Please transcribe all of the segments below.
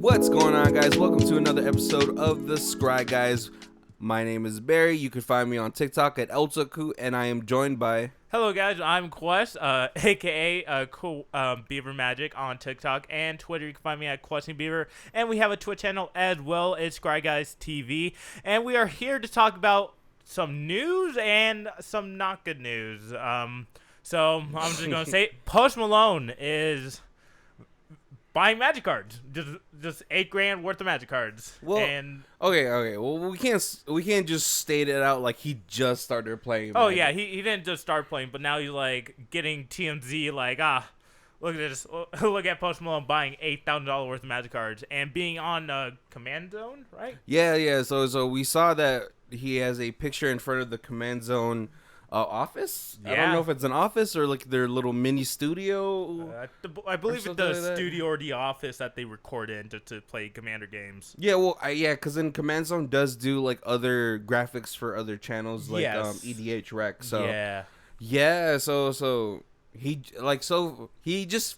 What's going on, guys? Welcome to another episode of the Scry Guys. My name is Barry. You can find me on TikTok at Eltaku, and I am joined by... Hello guys, I'm Quest, aka Cool Beaver Magic on TikTok and Twitter. You can find me at QuestingBeaver, and we have a Twitch channel as well. It's Scryguystv, and we are here to talk about some news and some not good news. So I'm just gonna say, Post Malone is buying Magic cards, just $8,000 worth of Magic cards. Well, and okay. Well, we can't just state it out like he just started playing. oh Magic. yeah, he didn't just start playing, but now he's like getting TMZ like, look at this, look at Post Malone buying $8,000 worth of Magic cards and being on Command Zone, right? Yeah. So we saw that he has a picture in front of the Command Zone office. Yeah. I don't know if it's an office or like their little mini studio. I believe it's the like that. studio or the office that they record in to play Commander games. Yeah, well, because then Command Zone does do like other graphics for other channels, like Yes. EDH Rec. So Yeah. so he just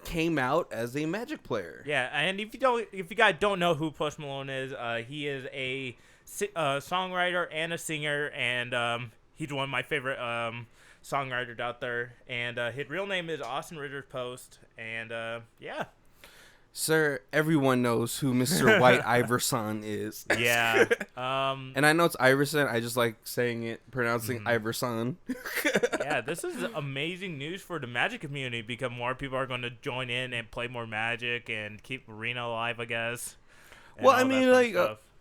came out as a Magic player. Yeah, and if you guys don't know who Post Malone is, he is a songwriter and a singer, and he's one of my favorite songwriters out there. And his real name is Austin Ritter Post, and yeah. Sir, everyone knows who Mr. White Iverson is. Yeah. And I know it's Iverson. I just like saying it, pronouncing Iverson. Yeah, this is amazing news for the Magic community because more people are going to join in and play more Magic and keep Arena alive, I guess. Well, I mean, like,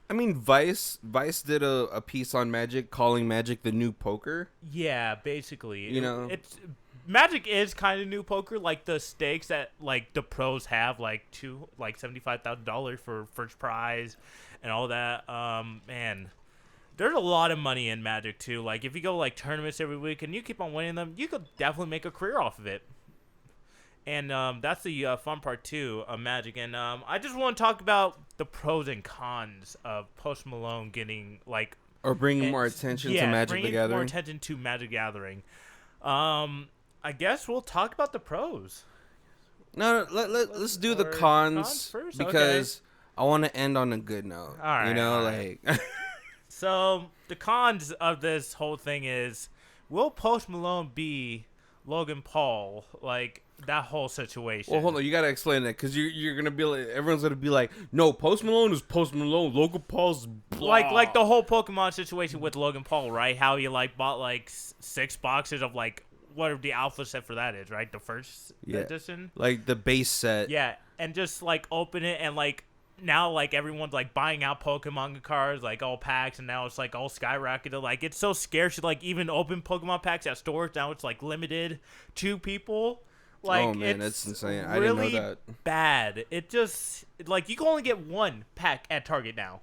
Vice did a piece on Magic calling Magic the new poker. yeah, basically, You know? it's Magic is kind of new poker. Like the stakes that like the pros have, like $75,000 for first prize, and all that. Man, there's a lot of money in Magic too. Like if you go like tournaments every week and you keep on winning them, you could definitely make a career off of it. And that's the fun part too of Magic. And I just want to talk about the pros and cons of Post Malone getting like Or bringing more attention to Magic the bringing Gathering. more attention to Magic Gathering. I guess we'll talk about the pros. No, let's do the Or cons first? because I want to end on a good note. All right, all like So the cons of this whole thing is, will Post Malone be Logan Paul? Like that whole situation. well, hold on, you gotta explain that because you're gonna be like, everyone's gonna be like, no, Post Malone is Post Malone. Logan Paul's blah. Like the whole Pokemon situation with Logan Paul, right? How he like bought like 6 boxes of like whatever the alpha set for that is, right? The first edition. like the base set. Yeah, and just like open it and like now like everyone's like buying out Pokemon cards, like all packs, and now it's like all skyrocketed. Like it's so scarce to like even open Pokemon packs at stores. Now it's like limited to people. Like, oh man, it's that's insane. I really didn't know that. bad. It just like you can only get 1 pack at Target now.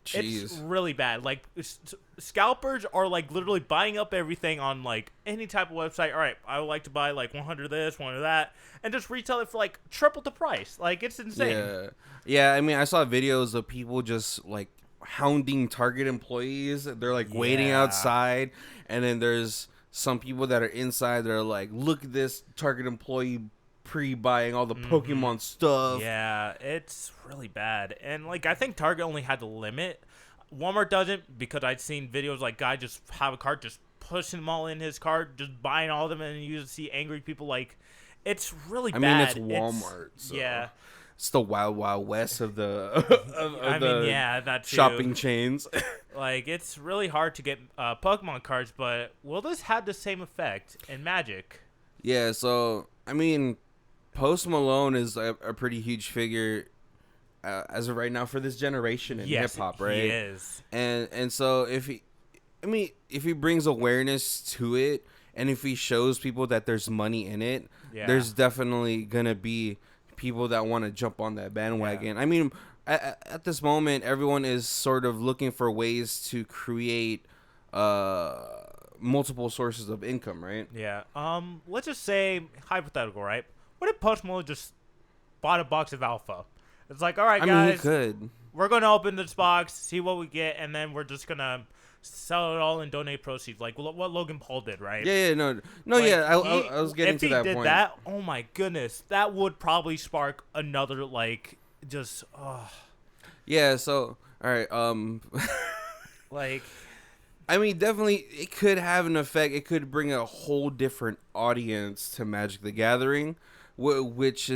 Jeez. It's really bad. Like scalpers are like literally buying up everything on like any type of website. All right, I would like to buy like 100 of this, 100 of that, and just retail it for like triple the price. Like it's insane. Yeah. I mean, I saw videos of people just like hounding Target employees. They're like waiting outside, and then there's some people that are inside. They're like, "Look at this Target employee pre-buying all the Pokemon stuff." Yeah, it's really bad. And like I think Target only had the limit. Walmart doesn't, because I'd seen videos like guy just have a cart, just pushing them all in his cart, just buying all of them, and you just see angry people. Like it's really bad. I mean, it's Walmart. So yeah. It's the wild west of the that too. shopping chains. Like it's really hard to get Pokemon cards, but will this have the same effect in Magic? Yeah, so I mean, Post Malone is a pretty huge figure as of right now for this generation in hip hop, right? He is. And so if he brings awareness to it, and if he shows people that there's money in it, there's definitely gonna be people that want to jump on that bandwagon. I mean, at this moment, everyone is sort of looking for ways to create multiple sources of income, right? Yeah. Let's just say hypothetical, right? What if Post Malone just bought a box of alpha? It's like, all right, guys, I mean, he could. We're gonna open this box, see what we get, and then we're just gonna sell it all and donate proceeds, like what Logan Paul did, right? No. Like, I was getting to that point. If he did that, oh my goodness, that would probably spark another like just Yeah. So all right. like. I mean, definitely, it could have an effect. It could bring a whole different audience to Magic the Gathering, which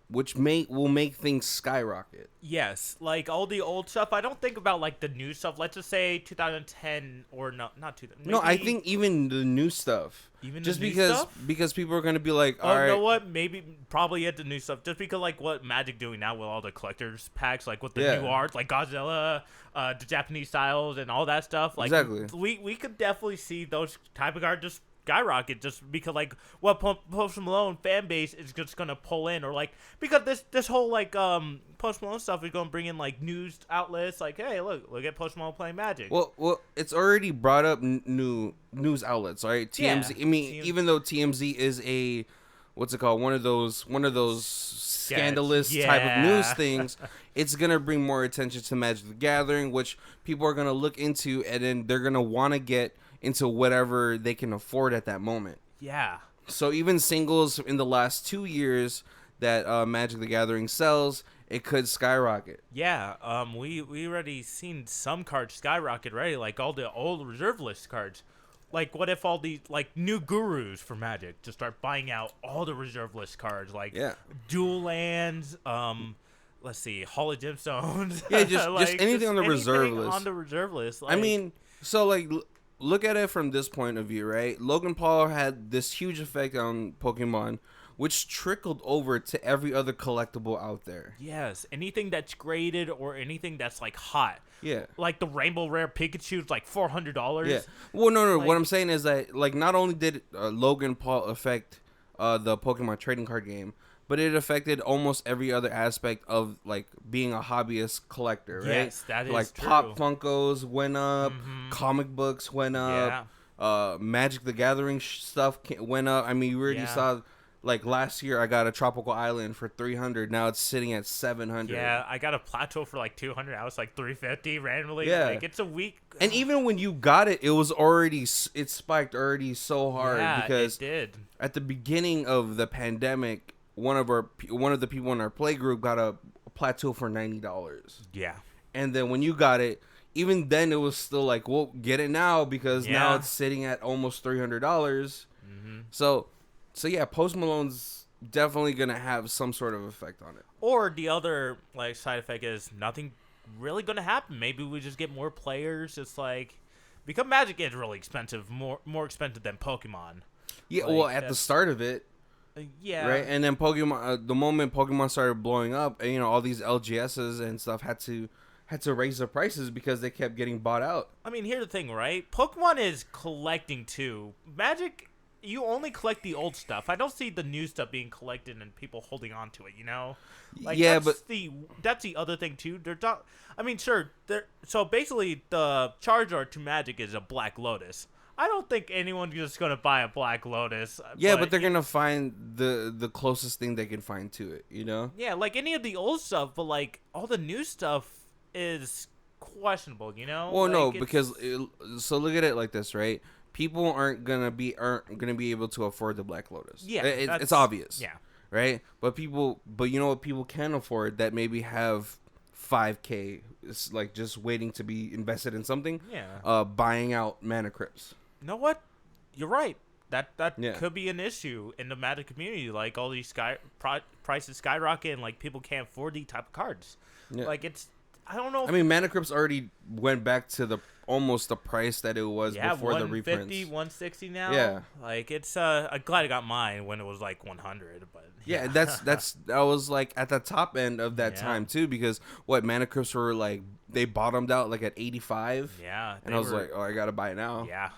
will make things skyrocket. Yes, like all the old stuff. I don't think about like the new stuff. Let's just say 2010 or not 2000. No, I think even the new stuff. Even just the new because stuff? because people are gonna be like, all Oh, right, you know what? Maybe probably at the new stuff. Just because like what Magic doing now with all the collectors packs, like with the Yeah. new art, like Godzilla, the Japanese styles, and all that stuff. Like Exactly. we could definitely see those type of cards just skyrocket just because like what Post Malone fan base is just gonna pull in, or like because this whole like Post Malone stuff is gonna bring in like news outlets like, hey, look at Post Malone playing Magic. Well, it's already brought up new news outlets, right? TMZ. Yeah, I mean, even though TMZ is a what's it called? One of those scandalous type of news things. It's gonna bring more attention to Magic the Gathering, which people are gonna look into, and then they're gonna want to get into whatever they can afford at that moment. Yeah. So even singles in the last 2 years that Magic the Gathering sells, it could skyrocket. Yeah, we already seen some cards skyrocket already, like all the old reserve list cards. Like, what if all these like new gurus for Magic just start buying out all the reserve list cards, like dual lands, let's see, Hall of Gemstones. Yeah, just anything on the reserve list. On the reserve list. I mean, so like. Look at it from this point of view, right? Logan Paul had this huge effect on Pokemon, which trickled over to every other collectible out there. Yes, anything that's graded or anything that's like hot. Yeah. Like the Rainbow Rare Pikachu's like $400. Yeah. Well, no. Like, what I'm saying is that like not only did Logan Paul affect the Pokemon trading card game, but it affected almost every other aspect of like being a hobbyist collector, right? Yes, that is like true. Pop Funkos went up, comic books went up, Magic the Gathering stuff went up. I mean, you already saw like last year I got a Tropical Island for $300. Now it's sitting at $700. Yeah, I got a Plateau for like $200. I was like $350 randomly. Yeah, like it's a week. And even when you got it, it spiked already so hard because it did. At the beginning of the pandemic, one of the people in our play group got a Plateau for $90. Yeah. And then when you got it, even then it was still like, well, get it now because now it's sitting at almost $300. Mm-hmm. So yeah, Post Malone's definitely gonna have some sort of effect on it. Or the other like side effect is nothing really gonna happen. Maybe we just get more players. It's like because Magic is really expensive, more expensive than Pokemon. Yeah, like, well, at the start of it. Yeah. Right, and then Pokemon. The moment Pokemon started blowing up, and all these LGSs and stuff had to raise the prices because they kept getting bought out. I mean, here's the thing, right? Pokemon is collecting too. Magic, you only collect the old stuff. I don't see the new stuff being collected and people holding on to it. You know? Like, yeah, that's the other thing too. They're not. I mean, sure. So basically, the Charizard to Magic is a Black Lotus. I don't think anyone's just gonna buy a Black Lotus. Yeah, but they're gonna find the closest thing they can find to it. You know? Yeah, like any of the old stuff, but like all the new stuff is questionable. You know? Well, like, no, because so look at it like this, right? People aren't gonna be able to afford the Black Lotus. Yeah, it's obvious. Yeah. Right, but you know what people can afford that maybe have $5K, it's like just waiting to be invested in something. Yeah. Buying out Mana Crypts. You know what? You're right. That could be an issue in the Magic community. Like all these prices skyrocket, and like people can't afford these type of cards. Yeah. Like I don't know. I mean, Mana Crypts already went back to almost the price that it was before the reprints. $150, $160 now. Yeah. Like it's I'm glad I got mine when it was like $100, but yeah, that was like at the top end of that time too, because Mana Crypts were like they bottomed out like at 85. Yeah. And I was like, oh, I gotta buy it now. Yeah.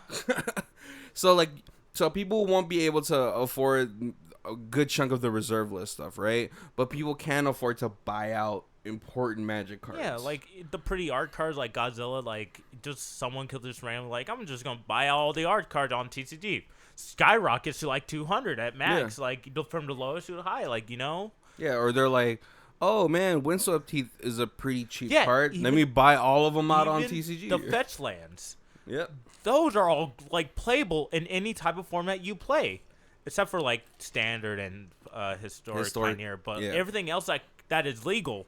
So people won't be able to afford a good chunk of the reserve list stuff, right? But people can afford to buy out important Magic cards. Yeah, like the pretty art cards like Godzilla, like just someone could just randomly like, I'm just gonna buy all the art cards on TCG. Skyrockets to like 200 at max, like from the lowest to the high, like, you know? Yeah, or they're like, oh man, Windswept Teeth is a pretty cheap card. Even, let me buy all of them out on TCG. The fetch lands. Yep. Those are all like playable in any type of format you play. Except for like standard and historic Pioneer, but everything else like that is legal,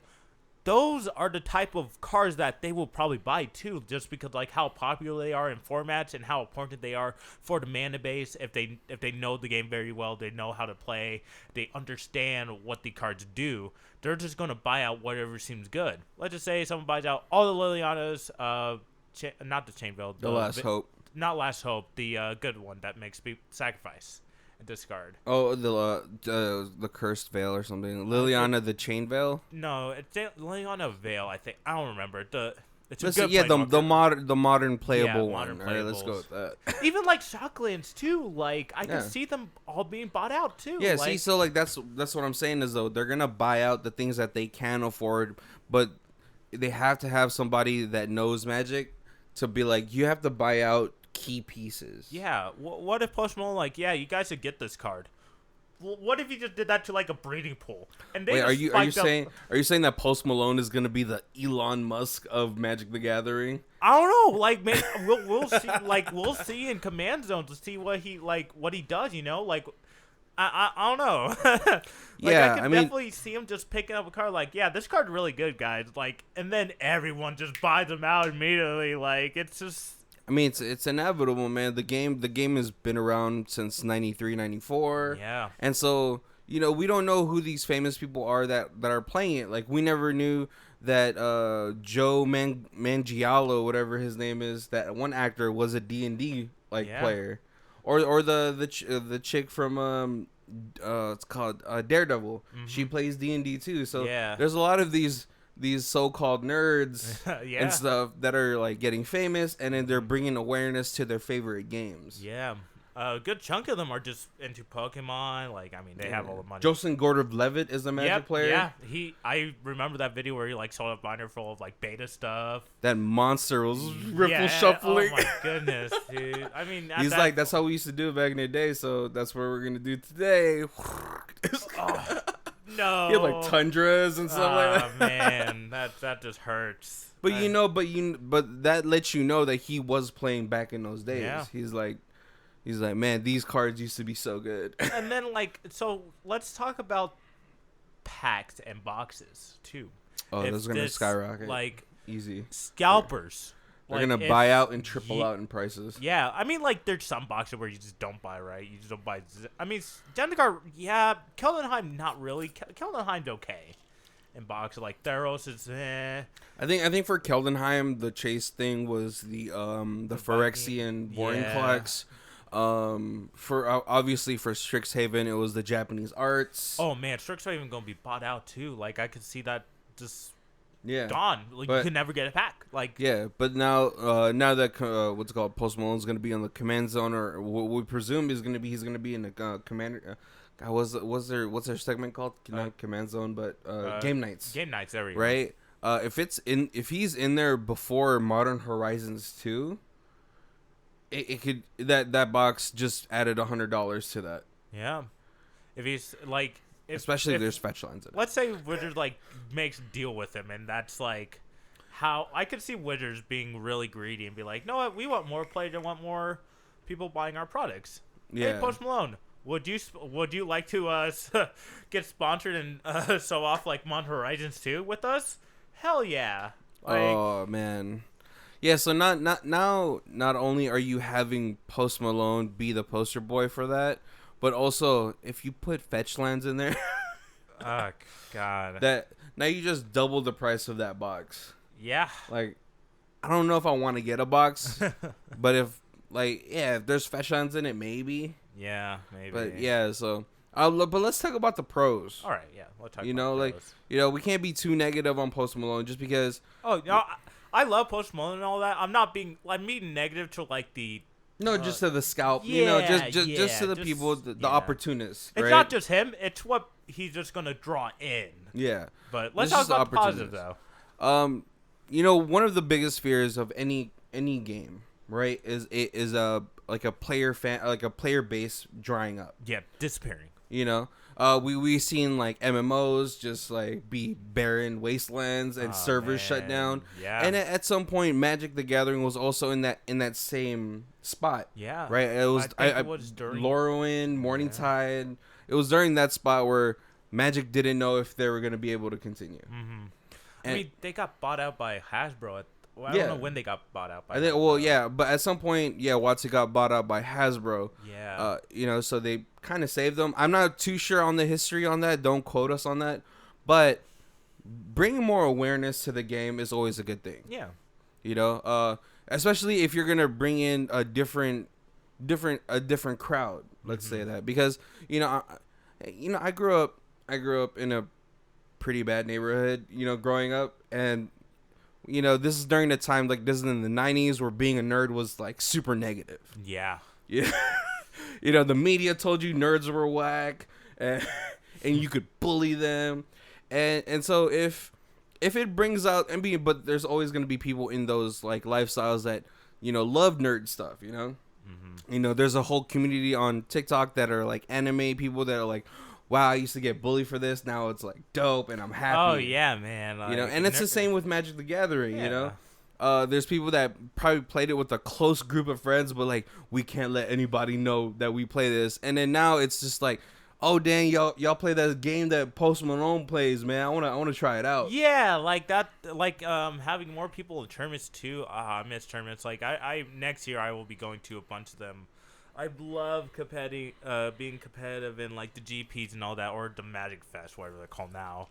those are the type of cards that they will probably buy too, just because like how popular they are in formats and how important they are for the mana base. If they know the game very well, they know how to play, they understand what the cards do. They're just gonna buy out whatever seems good. Let's just say someone buys out all the Lilianas, not the Chainveil, the Last Hope, not Last Hope, the good one that makes people sacrifice and discard. Oh, the Cursed Veil or something. Liliana the Chain Veil. No, it's Liliana Veil. I think I don't remember. It's a Listen, good yeah, planeswalker. the modern playable Yeah, one. modern All right, let's go playables. with that. Even like Shocklands too. Like I Yeah. can see them all being bought out too. Yeah, like, see, so like that's what I'm saying is though they're gonna buy out the things that they can afford, but they have to have somebody that knows Magic to be like, you have to buy out key pieces. Yeah. What if Post Malone like, yeah, you guys should get this card. What if he just did that to like a breeding pool? And they Wait, are you saying that Post Malone is gonna be the Elon Musk of Magic the Gathering? I don't know. Like, maybe we'll see. Like, we'll see in Command Zone to see what he does. You know, like, I don't know. Like, Yeah, I can definitely see him just picking up a card. Like, yeah, this card really good, guys. Like, and then everyone just buys them out immediately. Like, it's just. I mean, it's inevitable, man. The game has been around since 93, 94. Yeah. And so, you know, we don't know who these famous people are that are playing it. Like, we never knew that Joe Manganiello, whatever his name is, that one actor was a D&D player. Or the chick from it's called Daredevil. Mm-hmm. She plays D&D too. So there's a lot of these so-called nerds and stuff that are like getting famous, and then they're bringing awareness to their favorite games. Yeah. A good chunk of them are just into Pokemon. Like, I mean, they have all the money. Joseph Gordon-Levitt is a Magic player. Yeah, I remember that video where he like sold a binder full of like beta stuff. That monster was riffle shuffling. Oh my goodness, dude. I mean, he's like, that's how we used to do it back in the day, so that's what we're gonna do today. No. He had like tundras and stuff like that. Oh man, that just hurts. But but that lets you know that he was playing back in those days. Yeah. He's like, man, these cards used to be so good. And then so let's talk about packs and boxes too. Oh, those are gonna skyrocket. Like easy scalpers. They're gonna buy out and triple out in prices. Yeah, I mean, like, there's some boxes where you just don't buy, right? You just don't buy. I mean, Zendikar, yeah. Keldenheim, not really. Keldenheim's okay. In box, like Theros is. I think for Keldenheim, the chase thing was the Phyrexian Boring Collects. For obviously for Strixhaven, it was the Japanese arts. Oh man, Strixhaven gonna be bought out too. Like, I could see that just. Yeah, gone. Like, you could never get a pack. Like, yeah, but now that what's it called, Post Malone's gonna be on the Command Zone, or what we presume he's gonna be in the Commander. What's their segment called? Not Command Zone, but Game Nights. Game Nights, there we go. Right. If he's in there before Modern Horizons 2, it could that box just added $100 to that. Yeah, if he's like. Especially if there's fetch lines in it. Let's say Wizards makes a deal with him, and that's like how I could see Wizards being really greedy and be like, "No, what? We want more players and want more people buying our products." Yeah. Hey, Post Malone, would you like to get sponsored and show off like Modern Horizons 2 with us? Hell yeah! Oh man, yeah. So not only are you having Post Malone be the poster boy for that. But also, if you put fetch lands in there, oh god, that now you just double the price of that box. Yeah, like I don't know if I want to get a box, but if there's fetch lands in it, maybe. Yeah, maybe. But yeah, so but let's talk about the pros. All right, yeah, let's talk. We can't be too negative on Post Malone just because. Oh no, I love Post Malone and all that. I'm being negative to like the. No, just to the scalp, just to the people, the opportunists. It's not just him; it's what he's just gonna draw in. Yeah, but let's talk about the positive though. One of the biggest fears of any game, right, is a player base drying up. Yeah, disappearing. We've seen like MMOs just like be barren wastelands and servers shut down. Yeah. And at some point, Magic the Gathering was also in that same spot. Yeah. Right. It was during Lorwyn, Morningtide. It was during that spot where Magic didn't know if they were gonna be able to continue. I mean, they got bought out by Hasbro. I don't know when they got bought out by. I think, Hasbro. well, yeah, but at some point, Watson got bought out by Hasbro. Yeah. So they kind of saved them. I'm not too sure on the history on that. Don't quote us on that. But bringing more awareness to the game is always a good thing. Yeah. Especially if you're gonna bring in a different crowd. Let's say that, because I grew up in a pretty bad neighborhood. Growing up, and this is during the time, like, this is in the 90s, where being a nerd was like super negative. Yeah. Yeah. The media told you nerds were whack, and you could bully them, and so if it brings out, but there's always going to be people in those like lifestyles that love nerd stuff. There's a whole community on TikTok that are like anime people that are like, wow, I used to get bullied for this, now it's like dope and I'm happy. Oh yeah, man. Like, and it's the same with Magic the Gathering. There's people that probably played it with a close group of friends, but like, we can't let anybody know that we play this. And then now it's just like, oh dang, y'all play that game that Post Malone plays, man. I wanna try it out. Yeah, like that, like having more people in tournaments too. I miss tournaments. Like I next year I will be going to a bunch of them. I love being competitive in like the GPs and all that, or the Magic Fest, whatever they're called now.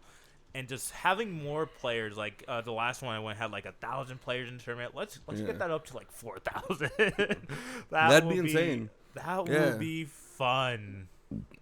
And just having more players, like the last one I went had like 1,000 players in the tournament. Let's get that up to like 4,000. That'd be insane. That would be fun.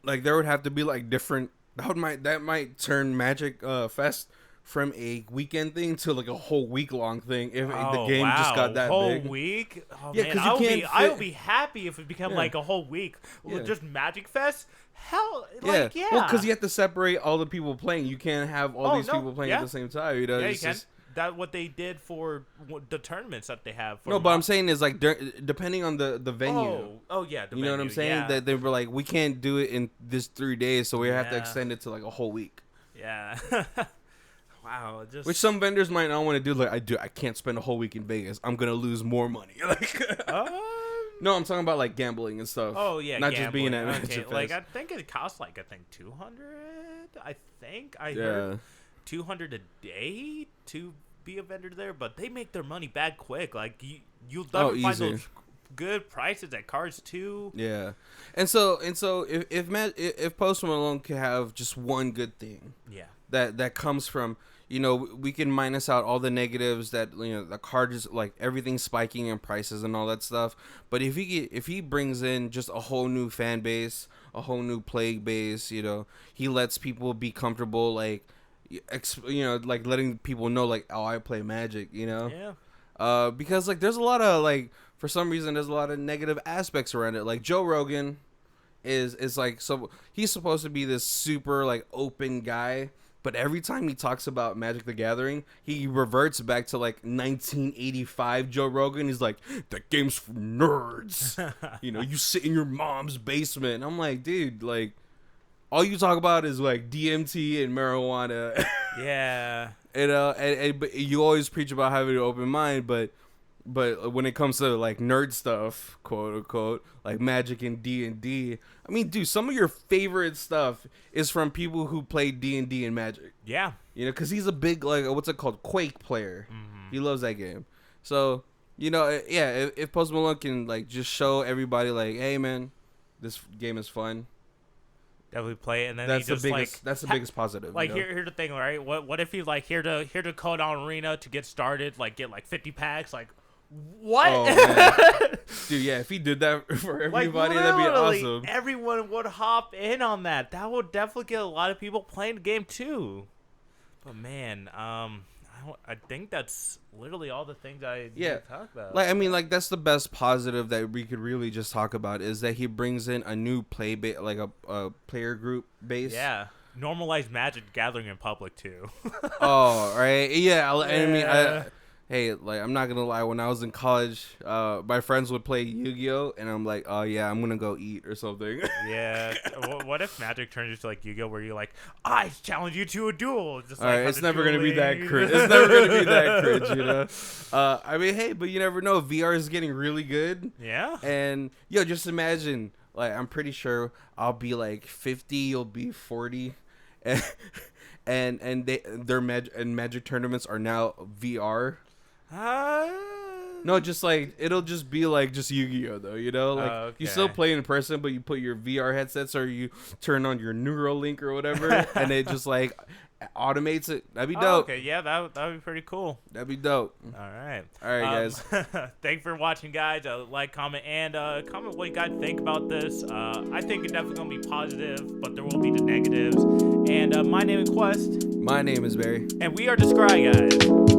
Like, there would have to be like different. That might turn Magic Fest from a weekend thing to like a whole week long thing if the game just got that whole big. Whole week? Oh, yeah, because I would be happy if it became like a whole week. Just Magic Fest. Hell, Well, because you have to separate all the people playing. You can't have all these people playing at the same time. Yeah, you can. That's what they did for the tournaments that they have. No, but I'm saying is like depending on the venue. Oh yeah, you know what I'm saying? Yeah. That they were like, we can't do it in this 3 days, so we have to extend it to like a whole week. Yeah. Wow. Which some vendors might not want to do. Like, I can't spend a whole week in Vegas. I'm gonna lose more money. Like. No, I'm talking about like gambling and stuff. Oh yeah, not gambling. Just being at Magic Fest. Like, I think it costs like 200. I heard 200 a day to be a vendor there, but they make their money back quick. Like you'll find those good prices at cards too. Yeah, and so if Post Malone could have just one good thing, that comes from. We can minus out all the negatives that the card is like everything spiking in prices and all that stuff. But if he brings in just a whole new fan base, a whole new plague base, he lets people be comfortable, like like letting people know like, oh, I play Magic, because like there's a lot of like, for some reason there's a lot of negative aspects around it. Like Joe Rogan is like, so he's supposed to be this super like open guy. But every time he talks about Magic the Gathering, he reverts back to like 1985 Joe Rogan. He's like, that game's for nerds. You sit in your mom's basement. And I'm like, dude, like, all you talk about is like DMT and marijuana. Yeah. But you always preach about having an open mind, but when it comes to like nerd stuff, quote unquote, like Magic and D&D, I mean, dude, some of your favorite stuff is from people who play D&D and Magic. Yeah. Because he's a big, like, what's it called, Quake player. Mm-hmm. He loves that game. So, if Post Malone can like just show everybody like, hey man, this game is fun. Definitely play it, and then that's he just the biggest. That's the biggest positive. Like here's the thing, right? What if he's like here to code on Arena to get started, like get like 50 packs, like. What? Oh, dude, yeah, if he did that for everybody, that'd be awesome. Everyone would hop in on that. That would definitely get a lot of people playing the game too. But man, I think that's literally all the things I need to talk about. Like, I mean, like, that's the best positive that we could really just talk about, is that he brings in a new like a player group base. Yeah. Normalize Magic Gathering in public too. Oh, right. Yeah. I mean, hey, like, I'm not gonna lie. When I was in college, my friends would play Yu-Gi-Oh, and I'm like, oh yeah, I'm gonna go eat or something. Yeah. What if Magic turns into like Yu-Gi-Oh, where you're like, I challenge you to a duel? Just all right, it's never gonna be that cringe. It's never gonna be that cringe, I mean, hey, but you never know. VR is getting really good. Yeah. And just imagine, like, I'm pretty sure I'll be like 50, you'll be 40. and their Magic tournaments are now VR. No, just like it'll just be like just Yu-Gi-Oh though, you know, like okay. you still play in person, but you put your VR headsets or you turn on your Neuralink or whatever, and it just like automates it. That'd be dope. Okay, yeah, that would be pretty cool. That'd be dope. All right, guys. Thanks for watching, guys. Like, comment, and comment what you guys think about this. I think it's definitely gonna be positive, but there will be the negatives. And my name is Quest. My name is Barry. And we are the Scry Guys.